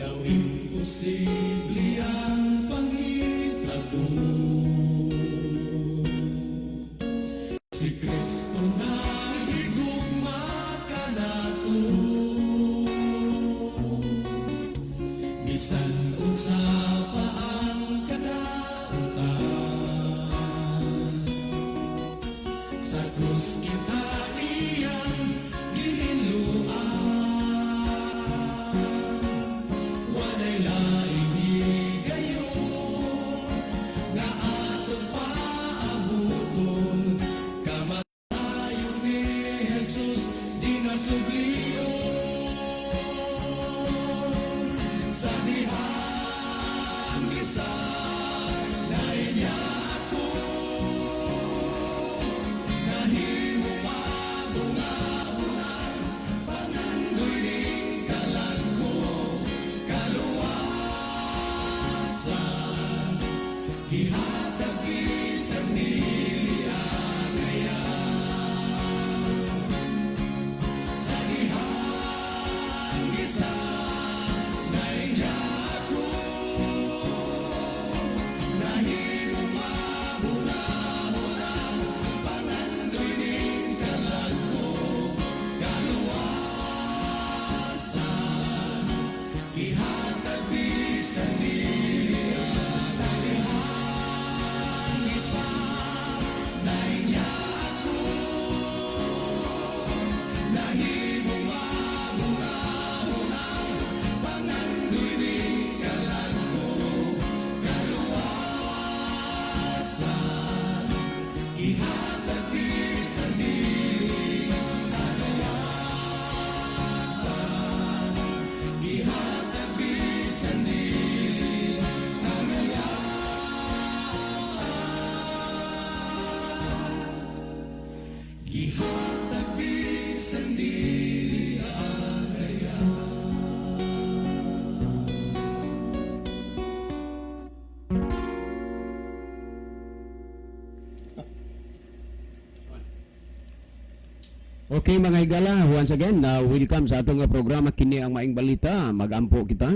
Gawing posible ang panghitabo. Si Kristo na higugma ka nato. Bisan unsa pa ang kadautan, sa krus kita iyang giniluan. Walay laing higayon nga aton paabuton, kamatayon ni Jesus di nasuglion. Sa dihang isa lain niya ako, nahimo mabunga-bungan, pangandoy ning kalag ko, kaluwasan gihatag isang niliangayan. Sa dihang isa lain niya ako, nahimo mabunga-bungan, pangandoy ning kalag ko, kaluwasan gihatag bisan nilian. Sa dihang isa lain niya ako, nahimo mabunga-bungan, pangandoy ning kalag ko, kaluwasan gihatag bisan nilian. Kaluwasan gihatag bisan nilian. Kaluwasan gihatag bisan nilian. Okay mga higala, once again, welcome sa atong nga programa kini ang Maing Balita. Magampo kita.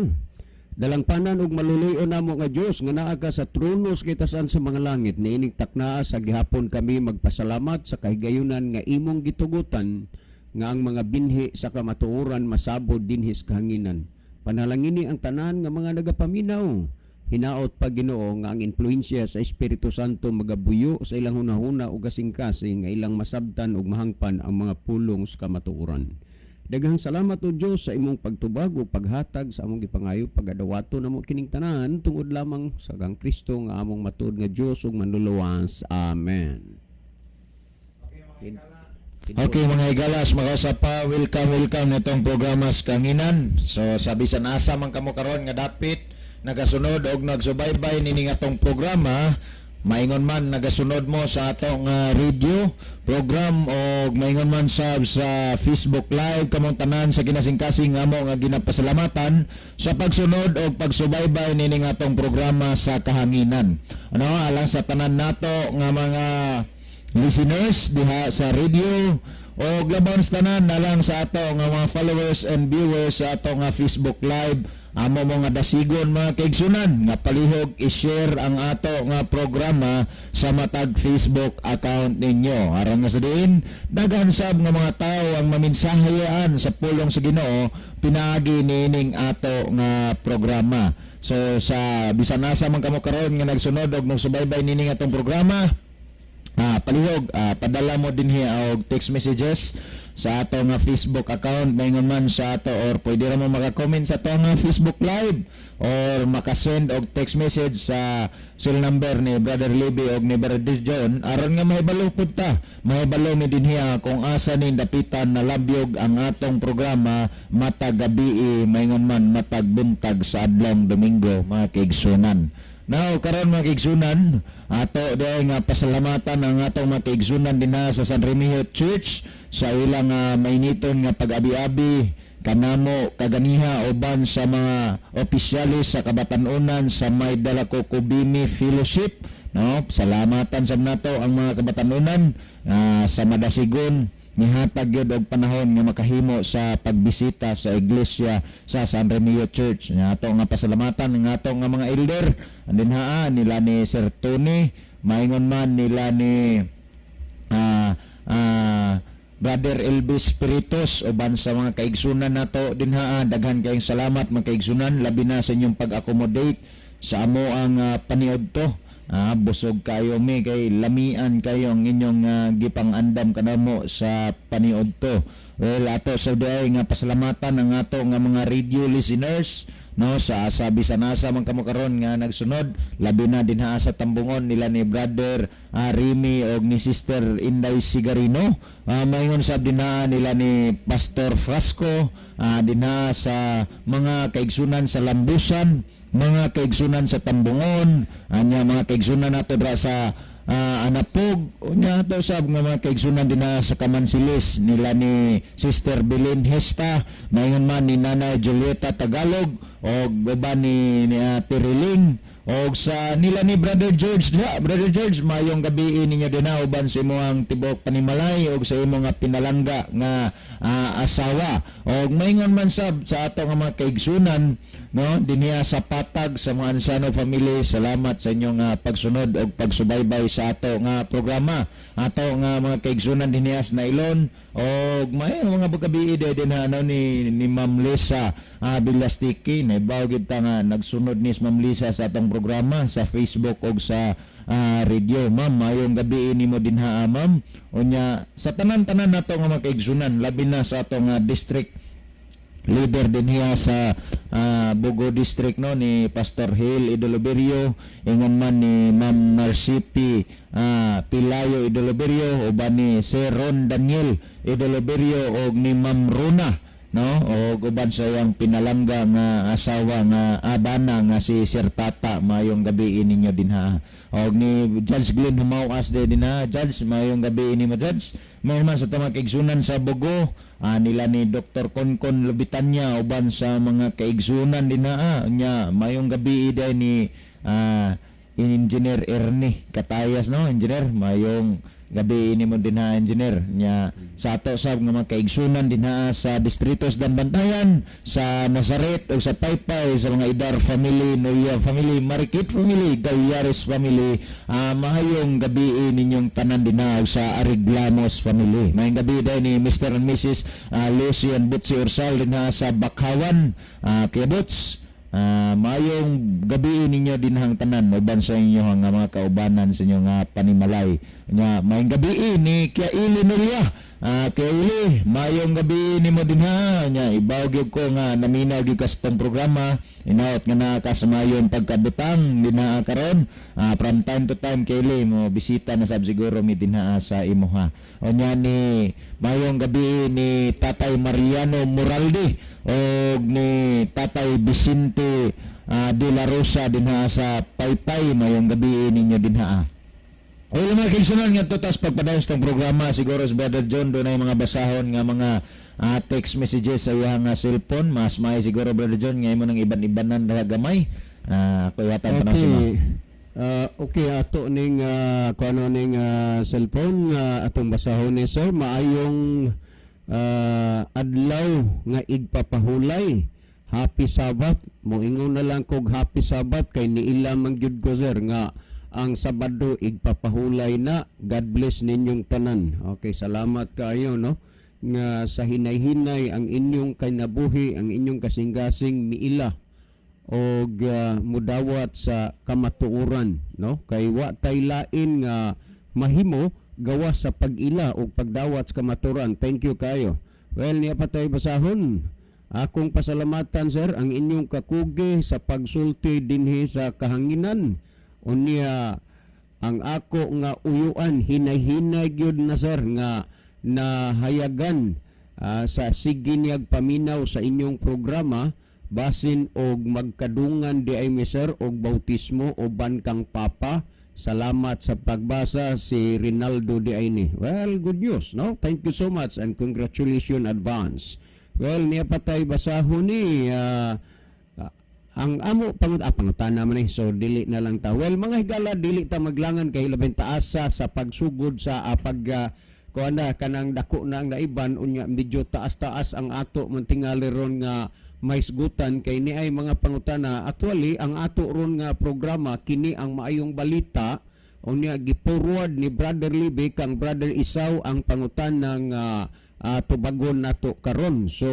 Dalang panan ug maluluyon namo nga Dios nga naa ka sa tronos kitasan sa mga langit. Niining taknaa sa gihapon kami magpasalamat sa kahigayunan nga imong gitugutan nga ang mga binhi sa kamatuoran masabod dinhis kahanginan. Panalangini ang tanan nga mga nagapaminaw. Hinaot pa Ginoo nga ang influensya sa Espiritu Santo magabuyo sa ilang hunahuna ug kasing-kasing nga ilang masabtan ug mahangpan ang mga pulong sa kamatuoran. Daghang salamat o Dios sa imong pagtubag ug paghatag sa among gipangayo pagadawato namo kining tanan tungod lamang sa kang Kristo nga among matuod nga Dios ug manluluwas. Amen. Okay mga higalas, makasa pa, welcome nitong programa sa Kanginan. So sabi sa nasa man kamo karon nga dapit nagasunod og nagsubaybay nini atong programa, maingon man nagasunod mo sa atong radio program o maingon man sa Facebook Live kamong tanan sa kinasing-kasing amo nga ginapasalamatan sa pagsunod og pagsubaybay nini atong programa sa Kahanginan. Ano alang sa tanan nato nga mga listeners diha sa radio o global tanan na lang sa ato nga mga followers and viewers sa ato nga Facebook Live. Amo mo nga dasigon mga kaigsunan nga palihog i-share ang ato nga programa sa matag Facebook account ninyo. Aron nga sa diin, daghan sab nga mga tao ang maminsahayaan sa pulong sa Ginoo pinaagi nining ato nga programa. So sa bisan nasa man kamo karon nga nagsunod og nagsubaybay nining atong programa, palihog padala mo dinhi og text messages sa ato nga Facebook account, maingon man sa ato or pwede ra mo maka-comment sa ato nga Facebook Live or makasend og text message sa cell number ni Brother Libby og ni Brother John aron nga mahibalo pud ta, mahibalo mi dinhi kung asa ni dapitan na labyog ang atong programa matag gabi, maingon man matag buntag sa adlong Domingo mga kaigsunan. Now, karon mga kaigsunan, ato dahil nga pasalamatan ang atong mga kaigsunan din sa San Remigio Church sa ilang mainiton nga pag-abi-abi kanamo kaganiha uban sa mga opisyalis sa Kabatanunan sa May Dalako Kubini Fellowship. No, salamatan sa nato ang mga Kabatanunan sa madasigon mihatag gyud og panahon nga makahimo sa pagbisita sa iglesia sa San Remigio Church. Nga ato nga pasalamatan nga ato nga mga elder andin nila ni Sir Tony, maingon man nila ni Brother Elvis Spiritus uban sa mga kaigsunan nato dinha. Daghan kayong salamat mga kaigsunan, labi na sa inyong pag-accommodate sa amo ang paniudto. Busog kayo mi kay lamian kayo ang inyong gipang-andam kanamo sa paniudto. Well, ato sa day nga pasalamatan ang ato nga mga radio listeners no sa bisan asa man kamo karon nga nagsunod, labi na dinha sa tambungon nila ni Brother Remy og ni Sister Inday Sigarino. Maingon sa dinha nila ni Pastor Frasco, dinha sa mga kaigsunan sa Lambusan, mga kaigsunan sa Tambungon, mga kaigsunan nato dra sa Anapog, unya to sab nga mga kaigsunan din sa Kamansilis nila ni Sister Belen Hesta, maingon man ni Nanay Julieta Tagalog og uban ni Tiriling og sa nila ni Brother George. Brother George, mayong gabi ninyo din uban sa imong tibok panimalay og sa imong pinalangga nga asawa. Og maingon man sab sa ato nga mga kaigsunan no dinhiya sa patag sa mga Ansano family, salamat sa inyong pagsunod og pagsubaybay sa ato nga programa. Ato nga mga kaigsunan dinhiya sa Nailon og may mga pagkabii din ni Ma'am Lisa Bilastiki, naibaw gid ta nga nagsunod ni Ma'am Lisa sa atong programa sa Facebook og sa radio. Ma'am, mayong gabi nimo dinha ma'am. Unya sa tanan-tanan nato nga mga kaigsunan, labi na sa ato nga district leader din niya sa Bugo District no ni Pastor Hill Idoloberio, ingon man ni Ma'am Marcipi Pilayo Idoloberio, uban ni Sir Ron Daniel Idoloberio og ni Ma'am Runa no og uban sa iyang pinalangga nga asawa nga abana nga si Sir Tata. Mayong gabi ninyo dinha og ni Judge Glenn Humawas dinha. Judge, mayong gabi ni mo Judge. May man sa tamang kaigsunan sa Bugo, nila ni Dr. Konkon Lubitanya uban sa mga kaigsunan dinha. Nya mayong gabi day ni Engineer Ernie Katayas no engineer, mayong gabi ni mo dinha engineer. Nya sa ato sab nga mga kaigsunan dinha sa Distritos Banbantayan, sa Nazaret o sa Taytay, sa mga Idar family, Noya family, Marikit family, Gayaris family, mahayong gabi ninyong tanan dinha sa Ariglamos family. Mayong gabi day ni Mr. and Mrs. Lucy and Butsi Ursal dinha sa Bakhawan, Kiabots. Mayong gabi ninyo dinhang tanan uban sa inyo nga mga kaubanan sa inyo nga panimalay. Nya mayong gabi ni Kiaili Nuria. Kiaili, mayong gabi nimo dinha. Nya ibaw gyud ko nga naminaw gyud ka sa tong programa. Inaot nga naa ka sa mayon pagkabutang dinha karon. From time to time Kiaili mo bisita na sab siguro mi dinha sa imuha. Nya ni mayong gabi ni Tatay Mariano Moralde og ni Tatay Vicente de la Rosa dinha sa Paypay. Mayong gabi ninyo dinha. O mga kaigsunan nga tutas pagpadayon sa programa, siguro sa Brother John doon ay mga basahon nga mga text messages sa iyang cellphone. Mas may siguro Brother John nga imo nang iban-ibanan na gamay. Ako yata pa Okay. Okay, ato ning kuno ning cellphone atong basahon ni sir, maayong adlaw nga igpapahulay. Happy Sabbath. Moingon na lang kog Happy Sabbath kay niila man gyud ko sir nga ang Sabado igpapahulay na. God bless ninyong tanan. Okay, salamat kayo no nga sa hinay-hinay ang inyong kinabuhi, ang inyong kasing-gasing miila og mudawat sa kamatuoran no kay wa tay lain nga mahimo gawas sa pag-ila o pagdawat sa kamaturan. Thank you kayo. Well, niya pa tayo basahon. Akong pasalamatan sir ang inyong kakugi sa pagsulti dinhi sa kahanginan. Unya ang ako nga uyuan hinay-hinay gyud na sir nga nahayagan sa siginyag paminaw sa inyong programa basin og magkadungan di ay sir og bautismo o bankang papa. Salamat sa pagbasa si Rinaldo di ay ni. Well, good news, no? Thank you so much and congratulations advance. Well, niya patay basahon ni ang amo pangutan naman eh, so dili na lang ta. Well, mga higala, dili ta maglangan kay labing taasa sa pagsugod sa kuana kanang dako na ang naiban unya medyo taas-taas ang ato man tingali ron nga may isgutan kay ni ay mga pangutana. Actually ang ato ron nga programa kini ang maayong balita unya gi-forward ni Brother Libby kang Brother Isaw ang pangutan ng tubagon nato karon. So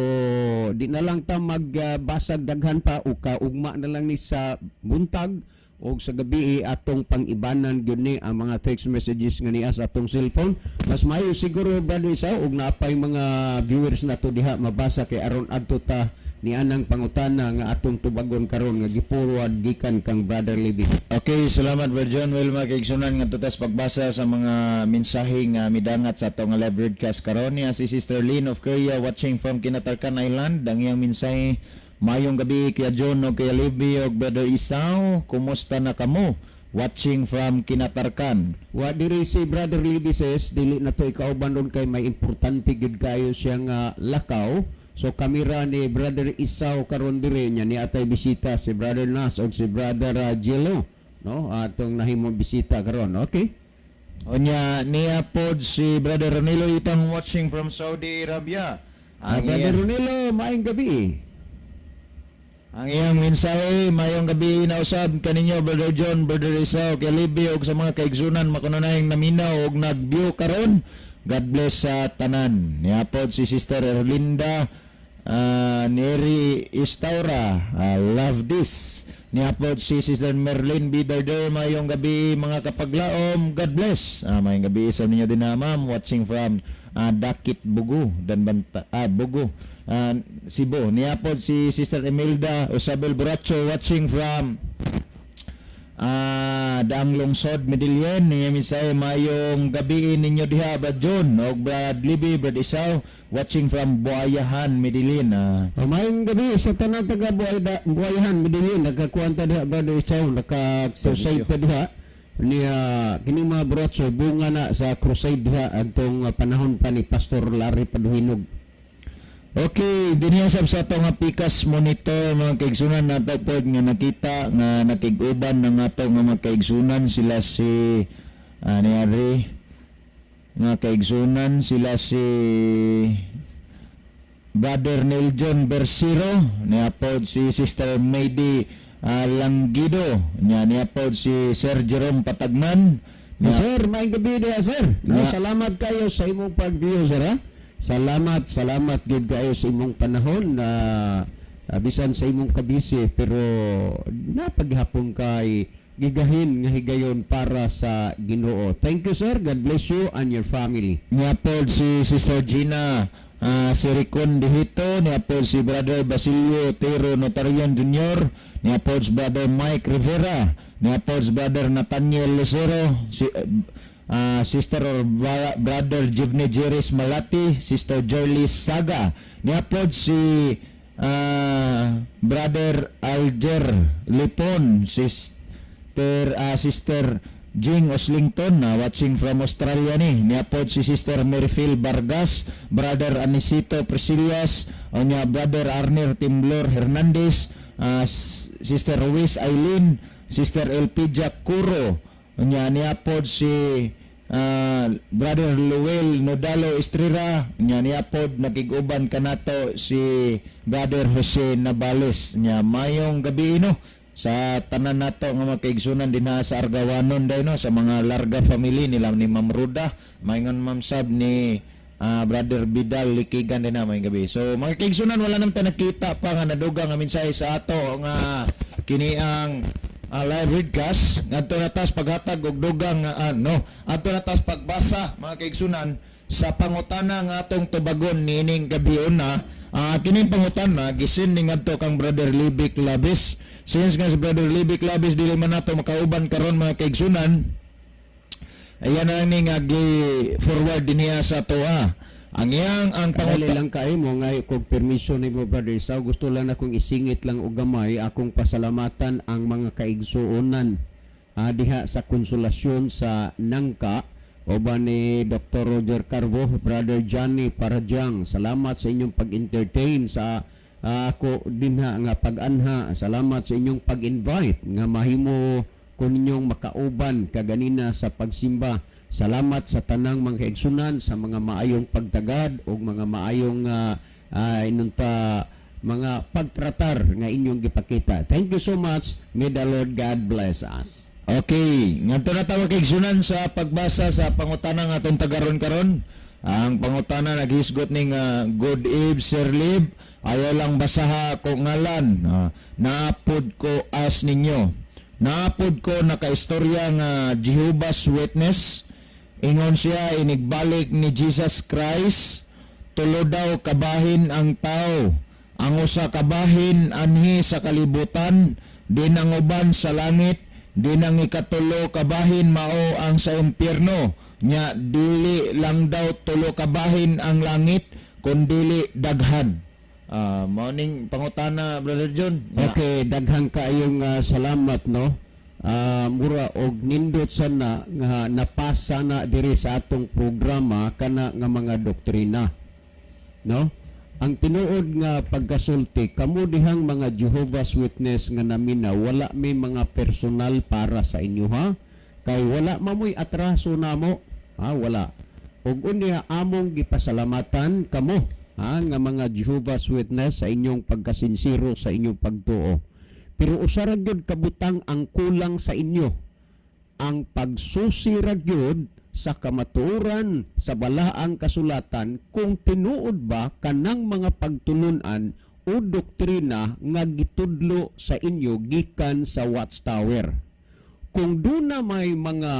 di na lang ta magbasag daghan pa o kaugma na lang ni sa buntag o sa gabi atong pang-ibanan gyud ni ang mga text messages nga niya sa atong cellphone. Mas mayo siguro Brother Isaw og naapay mga viewers nato diha mabasa kay aron adto ta ni anang pangutana nga atong tubagon karon nga gi-forward gikan kang Brother Libby. Okay, salamat Brother John. Well, magkaigsunan nga tutas pagbasa sa mga mensahe nga midangat sa atong live broadcast karon niya si Sister Lynn of Korea watching from Kinatarkan Island. Ang iyang mensahe, mayong gabi Kuya John o Kuya Libby o Brother Isaw, kumusta na kamo? Watching from Kinatarkan. Wa diri si Brother Libby says dili na to ikauban ron kay may importante gid kayo siya nga lakaw. So kamera ni Brother Isaw karon diri nya ni atay bisita si Brother Nas og si Brother Jello, no? Atong nahimong bisita karon. Okay. Onya niya pod si Brother Ronilo itang watching from Saudi Arabia. Brother Ronilo, maayong gabi. Ang iyang mensahe, mayong gabi na usab kaninyo Brother John, Brother Isaw, kay Libby og sa mga kaigsunan makununayang naminaw og nag-view karon. God bless sa tanan. Niapod si Sister Erlinda Neri Istaura, love this. Niapod si Sister Merlin Bidarder, mayong gabi mga kapaglaom, God bless. Mayong gabi sa ninyo din na ma'am, watching from Dakit Bugu, Danbanta, Bugu, Cebu. Niapod si Sister Emilda Osabel Buracho, watching from Daang Lungsod, Medellin. Niya misay mayong gabi ninyo diha Brad John og Brad Libby, Brad Isaw, watching from Buayahan, Medellin. Mayong gabi sa tanang taga Buayahan, Medellin. Nagkakuanta diha Brother Isaw, naka-crusade pa diha niya kining mga brotso bunga na sa crusade diha adtong panahon pa ni Pastor Larry Paduhinog. Okay, dinhiyasab sa ato nga Pikas Monitor mga kaigsunan nato pod nga nakita nga nakig-uban ng ato nga mga kaigsunan sila si niari nga kaigsunan sila si Brother Neil John Bersiro, niapod si Sister Maydi Langgido, niapod si Sir Jerome Patagman. Sir, may gabi diha sir. Salamat kayo sa imong pag-view sir ha. Salamat gid kayo sa imong panahon na bisan sa imong kabisi pero napaghapon kay gigahin nga higayon para sa Ginoo. Thank you sir. God bless you and your family. Niapod si Sister Gina Siricon Dihito, niapod si Brother Basilio Tero Notarian Jr., niapod si Brother Mike Rivera, niapod si Brother Nathaniel Lucero, Sister or Brother Jivne Jeris Malati, Sister Jerlis Saga, niapod si Brother Alger Lipon, Sister Jing Oslington, watching from Australia niapod si Sister Merifil Vargas, Brother Anisito Presillas, Brother Arner Timblor Hernandez, Sister Ruiz Aileen, Sister Elpidia Curo, niapod si Brother Luel Nodalo Estrera, niapod nakig-uban kanato si Brother Jose Nabales. Mayong gabi sa tanan nato nga mga kaigsunan din sa Argawanon day sa mga larga family nila ni Ma'am Ruda, mayngon Ma'am Sab ni Brother Bidal Likigan din na mayong gabi. So mga kaigsunan wala naman tayo nakita pa nga nadugang nga mensahe sa ato nga kini ang live broadcast ngadto na tas paghatag og dugang adto na tas pagbasa mga kaigsunan sa pangutana nga atong tubagon nining gabi na. Kining pangutana gisin ni ngadto kang Brother Libby Labis. Since nga si Brother Libby Labis dili man nato makauban karon mga kaigsunan, ayan na ni nga forward din niya sa toa. Ang Kadali lang kayo mo nga kung permission ni mo Brother Isaw, gusto lang akong isingit lang og gamay akong pasalamatan ang mga kaigsuonan diha sa konsolasyon sa Nangka o ba ni Dr. Roger Carvo, Brother Johnny Paradyang. Salamat sa inyong pag-entertain sa ako din nga pag-anha. Salamat sa inyong pag-invite nga mahimo ko ninyong makauban kaganina sa pagsimba Salamat sa tanang mga kaigsunan sa mga maayong pagtagad o mga maayong inunta mga pagtratar nga inyong gipakita. Thank you so much. May the Lord God bless us. Okay, ngadto na tayo kaigsunan sa pagbasa sa pangutana nga atong tagaron karon. Ang pangutana naghisgot ning Good Eve Sir Lib, ayaw lang basaha ko ngalan. Naapod ko as ninyo. Naapod ko nakaistorya nga Jehovah's Witness. Ingon siya inigbalik ni Jesus Christ. Tulo daw kabahin ang tao. Ang usa kabahin anhi sa kalibutan, din ang uban sa langit, din ang ikatulo kabahin mao ang sa impyerno. Nya dili lang daw tulo kabahin ang langit, kundi daghan. Morning pangutana Brother John. Okay, daghang kaayong salamat no. Mura og nindot sana nga napasa na diri sa atong programa kana nga mga doktrina. No? Ang tinuod nga pagkasulti, kamo dihang mga Jehovah's Witness nga naminaw, wala may mga personal para sa inyo ha. Kay wala mamoy atraso namo, ha, wala. Ug unya among gipasalamatan kamo, ha, nga mga Jehovah's Witness sa inyong pagkasinsiro sa inyong pagtuo. Pero usa ra gyud kabutang ang kulang sa inyo. Ang pagsusi ra gyud sa kamatuoran sa balaang kasulatan kung tinuod ba kanang mga pagtulunan o doktrina nga gitudlo sa inyo gikan sa Watchtower. Kung duna may mga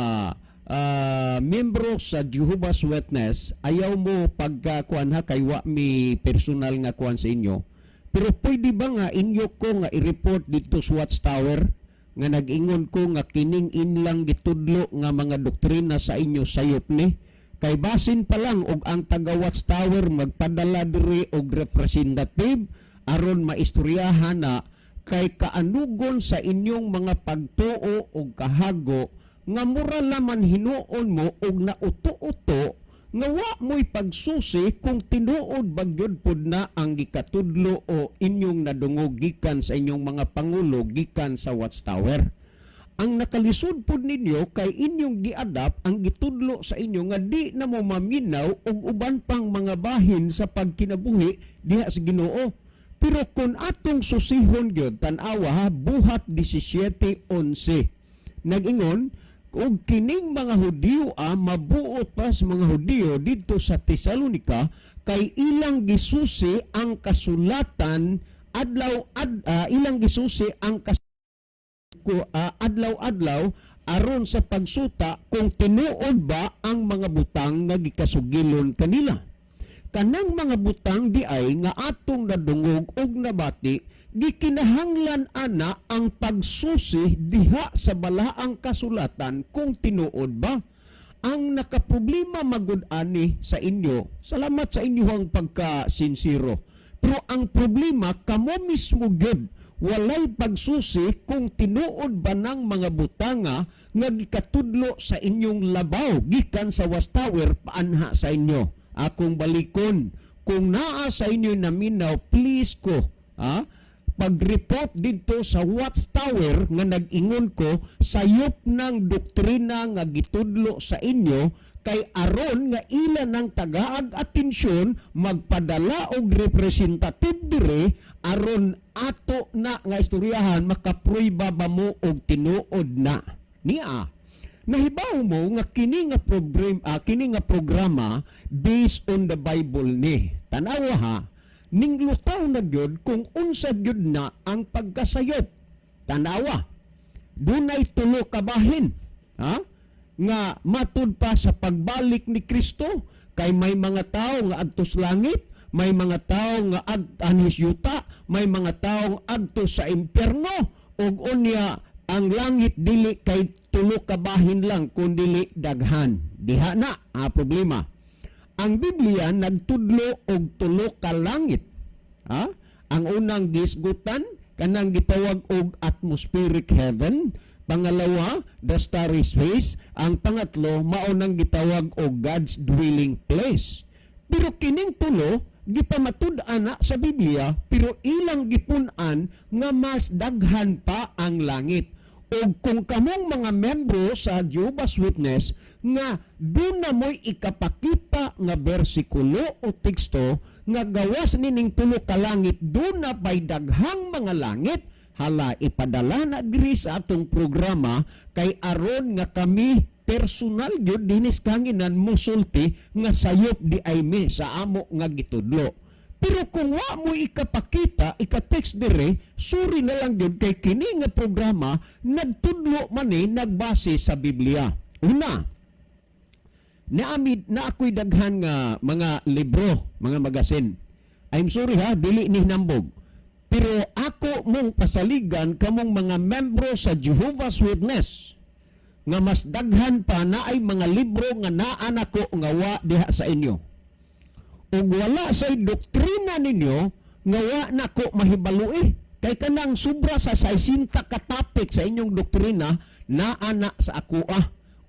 membro sa Jehovah's Witness, ayaw mo pagkakuan ha kay wa mi personal nga kuan sa inyo. Pero pwede ba nga inyo ko nga i-report dito sa Watchtower nga nag-ingon ko nga kining inlang gitudlo nga mga doktrina sa inyo sayop ni? Kay basin pa lang og ang taga Watchtower magpadala diri og representative aron maistoryahan na kay kaanugon sa inyong mga pagtuo og kahago nga mura laman hinuon mo og nauto-uto nga wa mo'y pagsusi kung tinuod bagyod pod na ang gikatudlo o inyong nadungog gikan sa inyong mga pangulo gikan sa Watchtower. Ang nakalisod pod ninyo kay inyong giadap ang gitudlo sa inyo nga di na mo maminaw og uban pang mga bahin sa pagkinabuhi diha sa Ginoo. Pero kung atong susihon gyud tan-awa ha, buhat 17:11 nag-ingon kung kining mga Hudiyo mabuot pa sa mga Hudiyo dito sa Tesalonica kay ilang gisusi ang kasulatan ilang gisusi ang adlaw-adlaw aron sa pagsuta kung tinuod ba ang mga butang nga gikasugilon kanila. Kanang mga butang di ay nga atong nadungog og nabati gikinahanglan ana ang pagsusi diha sa balaang kasulatan kung tinuod ba. Ang nakaproblema magud ani sa inyo, salamat sa inyong pagkasinsiro. Pero ang problema kamo mismo gyud walay pagsusi kung tinuod ba ng mga butanga nga gikatudlo sa inyong labaw gikan sa Watchtower paanha sa inyo. Akong balikon, kung naa sa inyo naminaw, please ko, pag-report dito sa Watchtower nga nag-ingon ko sayop ng doktrina nga gitudlo sa inyo kay aron nga ilan ng tagaag atensyon magpadala og representative dire aron ato na nga istoryahan makapruiba ba mo og tinuod na niya. Nahibaw mo nga kini nga programa based on the Bible ni. Tanawa ha, ning lutaw na gyud kung unsa gyud na ang pagkasayop. Tanawa, dunay tulo kabahin, nga matud pa sa pagbalik ni Kristo kay may mga tawo nga adtos langit, may mga tawo nga anis yuta, may mga tawo adto sa impyerno ug unya ang langit dili kay tulo kabahin lang kundi daghan. Diha na problema. Ang Biblia nagtudlo og tulo ka langit. Ang unang gisgutan kanang gitawag og atmospheric heaven, pangalawa the starry space, ang pangatlo mao nang gitawag og God's dwelling place. Pero kining tulo gipamatud-an na sa Biblia pero ilang gipun-an nga mas daghan pa ang langit. O kung kamong mga membro sa Jehovah's Witness nga doon na mo'y ikapakita nga bersikulo o teksto nga gawas nining tulo ka langit, doon na pa'y daghang mga langit, hala ipadala na diri sa atong programa kay aron nga kami personal gyud dinis kanginan musulti nga sayop di ay mi sa amo nga gitudlo. Pero kung wa mo ikapakita, ika-text dire, suri na lang yun kay kini nga programa, nagtudlo man nagbase sa Biblia. Una, na ako'y daghan nga mga libro, mga magasin. I'm sorry ha, dili ni nambog. Pero ako mong pasaligan kamong mga membro sa Jehovah's Witness, nga mas daghan pa na ay mga libro nga naan ako nga wa diha sa inyo. Ug wala say doktrina ninyo nga wa nako mahibalui kay kanang sobra sa 60 ka topic sa inyong doktrina naana sa ako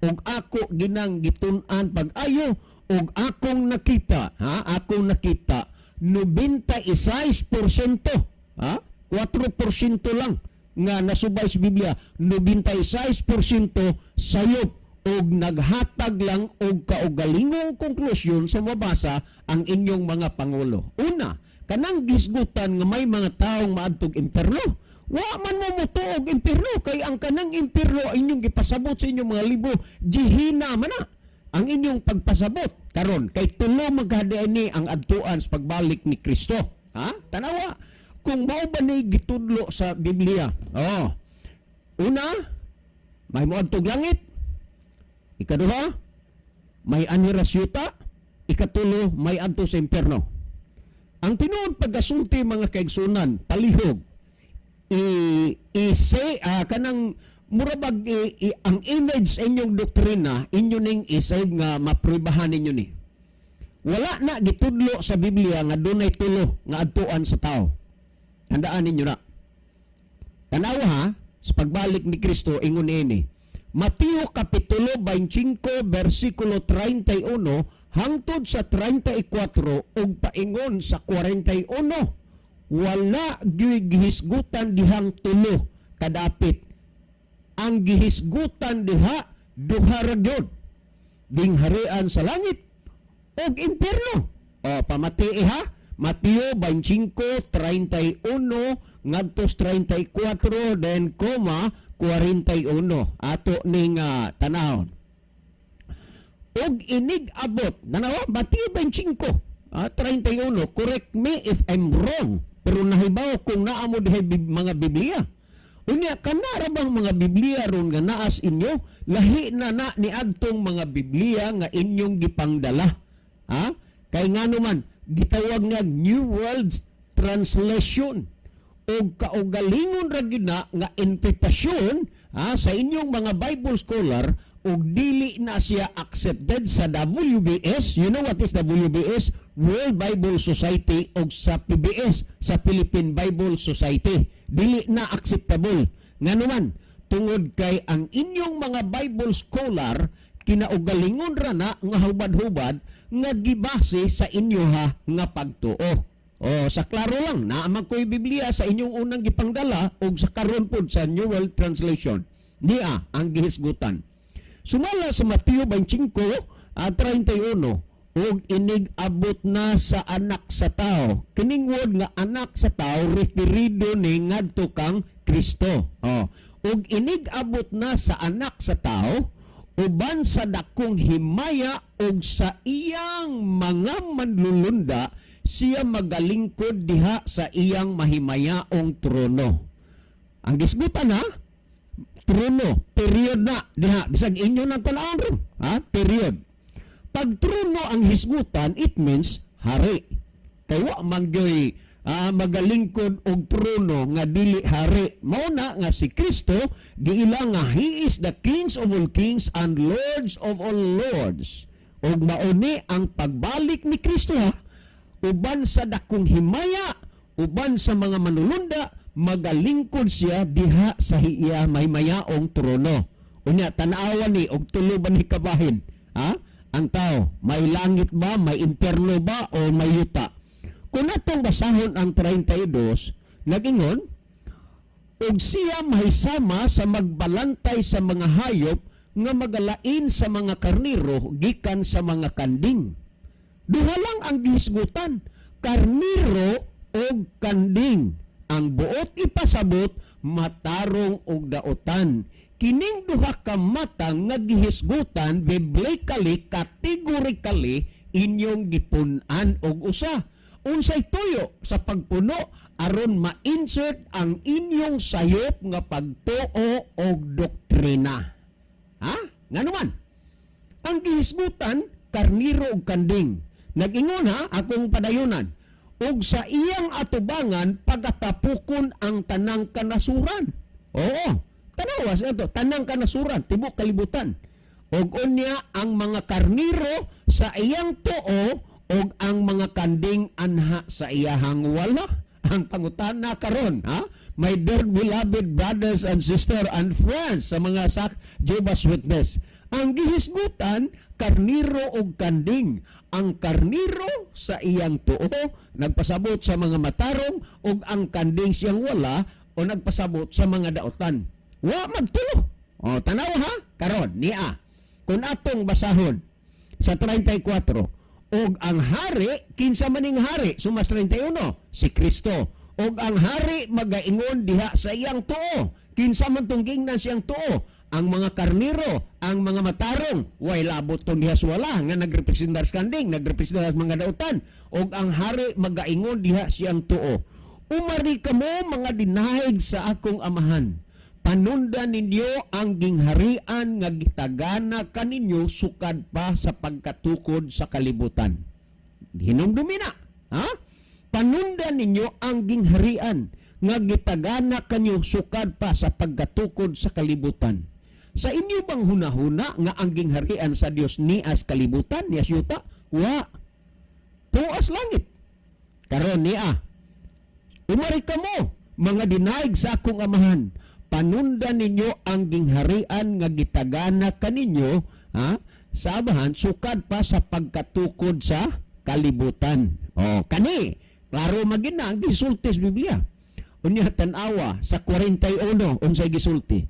ug ako ginang gitun-an pag-ayo ug akong nakita 96% 4% lang nga nasubay sa Biblia, 96% sayop og naghatag lang og kaugalingong konklusyon sa mabasa ang inyong mga pangulo. Una, kanang gisgutan nga may mga taong maadtog impierno. Wa man mo mutuog impierno kay ang kanang impierno inyong gipasabot sa inyong mga libro, jihina man na ang inyong pagpasabot karon kay tulo maghadiani ang adtuan sa pagbalik ni Kristo. Tanawa kung mao ba ni gitudlo sa Biblia. Una, may moadtog langit. Ikaduha, may anirasyuta. Ikatulo, may adto sa impierno. Ang tinuod pagasulti mga kaigsunan, palihog. Kanang murabag ang image sa inyong doktrina, inyo ning isave nga mapribahan ninyo ni. Wala na gitudlo sa Biblia nga dunay tulo nga adtuan sa tao. Tandaan ninyo na. Tanawa ha, sa pagbalik ni Kristo, ingon ini. Mateo Kapitulo 25, versikulo 31, hangtod sa 34, ug paingon sa 41. Wala gihisgutan dihang tulo kadapit. Ang gihisgutan diha, duha ra gyud. Gingharian sa langit, ug impierno. Pamati ha, Mateo 25, 31, ngadtos 34, then 41, ato ning tanahon. Og inig abot, nanawa, Mateo 25, 31, correct me if I'm wrong, pero nahibaw kung naamo dihay mga Biblia. Unya, kanara bang mga Biblia ron nga naas inyo, lahi na ni adtong mga Biblia nga inyong gipangdala. Kay nga naman, gitawag nga New World Translation o kaugalingon ra gyud na nga interpretasyon sa inyong mga Bible scholar o dili na siya accepted sa WBS. You know what is WBS? World Bible Society o sa PBS, sa Philippine Bible Society. Dili na acceptable. Nga naman, tungod kay ang inyong mga Bible scholar kinaugalingon ra na nga hubad-hubad nga gibase sa inyo nga pagtuo. Sa klaro lang, naamang ko'y Biblia sa inyong unang gipangdala o sa karon pod sa New World Translation. Niya ang gihisgutan. Sumala sa Mateo 25, 31, og inig abot na sa anak sa tao. Kining word nga anak sa tao, referido ni ngadto kang Kristo. Og inig abot na sa anak sa tao, uban sa dakong himaya og sa iyang mga manlulunda, siya magalingkod diha sa iyang mahimayaong trono. Ang gisgutan trono, period na diha, bisag inyo nang talaan ron, period. Pag trono ang hisgutan, it means hari. Kay wa mangyoy magalingkod og trono nga dili hari. Mao na nga si Kristo giila nga he is the kings of all kings and lords of all lords. Og mauni ang pagbalik ni Kristo uban sa dakong himaya, uban sa mga manulunda, magalingkod siya diha sa iya may mayaong trono. Unya tan-awan ni og tulo ba ni kabahin? Ang tao, may langit ba, may impierno ba o may yuta? Kung natong basahon ang 32, nagingon, og siya mahisama sa magbalantay sa mga hayop nga magalain sa mga karniro gikan sa mga kanding. Duha lang ang gihisgutan, karniro o kanding. Ang buot ipasabot, matarong og daotan. Kining duha ka matang nga gihisgutan biblically, categorically inyong gipunan og usa. Unsay tuyo sa pagpuno aron ma-insert ang inyong sayop nga pagtuo og doktrina. Ha? Nga naman. Ang gihisgutan, karniro ug kanding. Nag-ingon ha, akong padayunan. Og sa iyang atubangan, pagatapukon ang tanang kanasuran. Oo. Tanawas ito, tanang kanasuran, tibok kalibutan. Og unya ang mga karniro sa iyang tuo, og ang mga kanding anha sa iyahang wala. Ang pangutana karon, ha? My dear beloved brothers and sisters and friends sa mga Jehovah's Witness. Ang gihisgutan, karniro o kanding. Ang karniro sa iyang tuo, nagpasabot sa mga matarong, o ang kanding siyang wala, o nagpasabot sa mga daotan. Wa magtulo. O, tanaw ha? Karon, niya. Kung atong basahon sa 34, og ang hari, kinsa maning hari, sumas 31, si Kristo. Og ang hari magaingon diha sa iyang tuo. Kinsa man tong gingnan siyang tuo. Ang mga karniro, ang mga matarong, way labot tong diha sa wala, nga nagrepresentar sa kanding, nagrepresentar sa mga dautan. Og ang hari magaingon diha siyang tuo. Umari kamo mga dinahig sa akong amahan. Panundan ninyo ang gingharian nga gitagana kaninyo sukad pa sa pagkatukod sa kalibutan. Hinumdumi na. Ha? Panundan ninyo ang gingharian nga gitagana kanyo sukad pa sa pagkatukod sa kalibutan. Sa inyo bang hunahuna nga ang gingharian sa Dios nias kalibutan, nias yuta? Wa. Tuas langit. Karon niya. Umari kamo, mga dinaig sa akong amahan. Panundan ninyo ang gingharian nga gitagana kaninyo, ha? Sa amahan, sukad pa sa pagkatukod sa kalibutan. O, kani, klaro magina ang gisulti sa Biblia. Unya tanawa sa 41, unsay gisulti.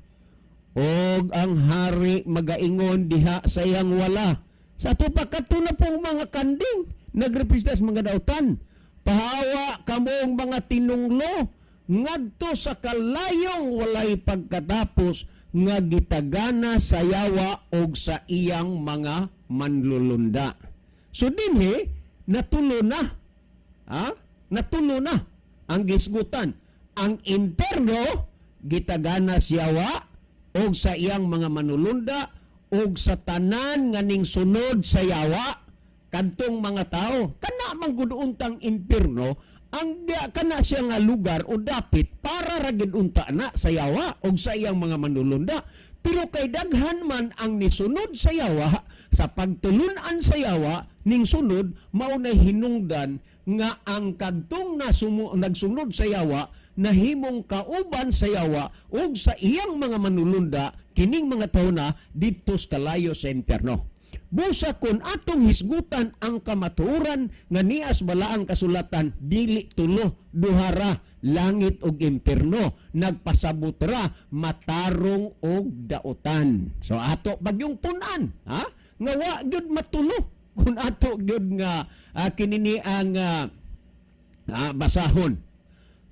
Og ang hari magaingon diha sa iyang wala. Sa tupakato na pong mga kanding, nagrepresenta sa mga dautan. Pahawa kamong mga tinunglo, ngadto sa kalayong walay pagkatapos nga gitagana sa yawa og sa iyang mga manlulunda. So dinhi natulo na. Ha? Natulo na ang gisgutan. Ang interno gitagana sa yawa og sa iyang mga manlulunda og sa tanan nga ning sunod sa yawa kadtong mga tao. Kana man gud untang impierno ang kana siya nga lugar o dapit para ragid unta na sa yawa o sa iyang mga manulunda. Pero kay daghan man ang nisunod sa yawa, sa pagtulunan sa yawa, ning sunod, maunay hinungdan nga ang kadtong nagsunod sa yawa, nahimong kauban sa yawa o sa iyang mga manulunda, kining mga tao na dito sa kalayo sa impyerno. Busa kon atong hisgutan ang kamatuoran nga nias balaang kasulatan dili tulo duhara langit ug impierno nagpasabot ra matarong og daotan. So ato bagyong punan ha nga wa gyud matulo kun ato gyud nga kinini ang basahon.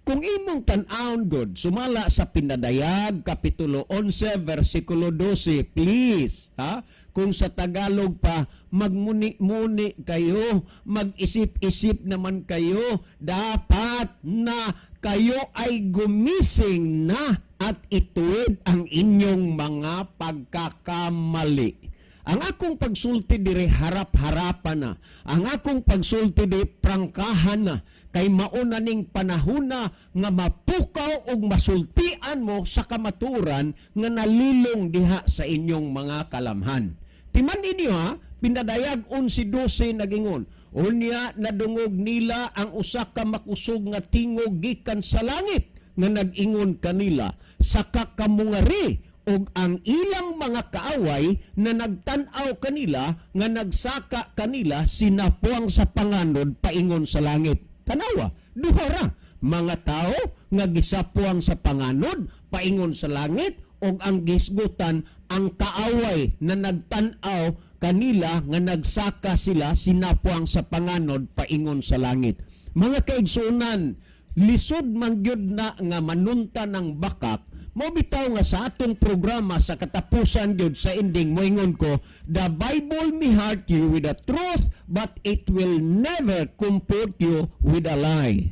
Kung imong tan-awon god sumala sa Pinadayag kapitulo 11 bersikulo 12 please ha. Kung sa Tagalog pa, magmuni-muni kayo, mag-isip-isip naman kayo, dapat na kayo ay gumising na at ituwid ang inyong mga pagkakamali. Ang akong pagsulti dire harap-harapan na. Ang akong pagsulti dire prangkahan na. Kay mauna ning panahon na nga mapukaw og masultian mo sa kamaturan nga nalilong diha sa inyong mga kalamhan. Timan ninyo ha, Pinadayag 11:12 nagingon. Unya nadungog nila ang usa ka makusog nga tingog gikan sa langit nga nag-ingon kanila saka kamungari og ang ilang mga kaaway na nagtan-aw kanila nga nagsaka kanila sinapuang sa panganod paingon sa langit. Tanawa, duha ra mga tao nga gisapuang sa panganod paingon sa langit o ang gisgutan ang kaaway na nagtan-aw kanila nga nagsaka sila sinapuang sa panganod paingon sa langit. Mga kaigsunan, lisod man gyud na nga manunta ng bakak, mo bitaw nga sa atong programa sa katapusan gyud sa ending moingon ko, the Bible may hurt you with the truth but it will never comfort you with a lie.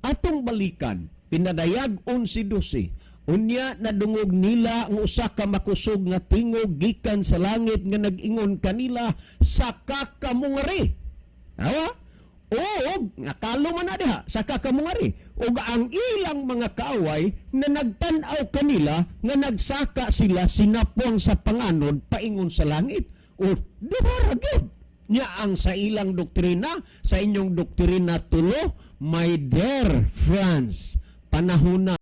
Atong balikan, pinadayag 11:12. Unya nadungog nila ang usa ka makusog nga tingog gikan sa langit nga nag-ingon kanila sa kakamungari. Awa? O nakalo man na diha sa kakamungari. Ug ang ilang mga kaaway na nagtan-aw kanila nga nagsaka sila sinapuang sa panganod paingon sa langit. O duha ra gyud. Nya ang sa ilang doktrina, sa inyong doktrina tulo, my dear friends, panahon na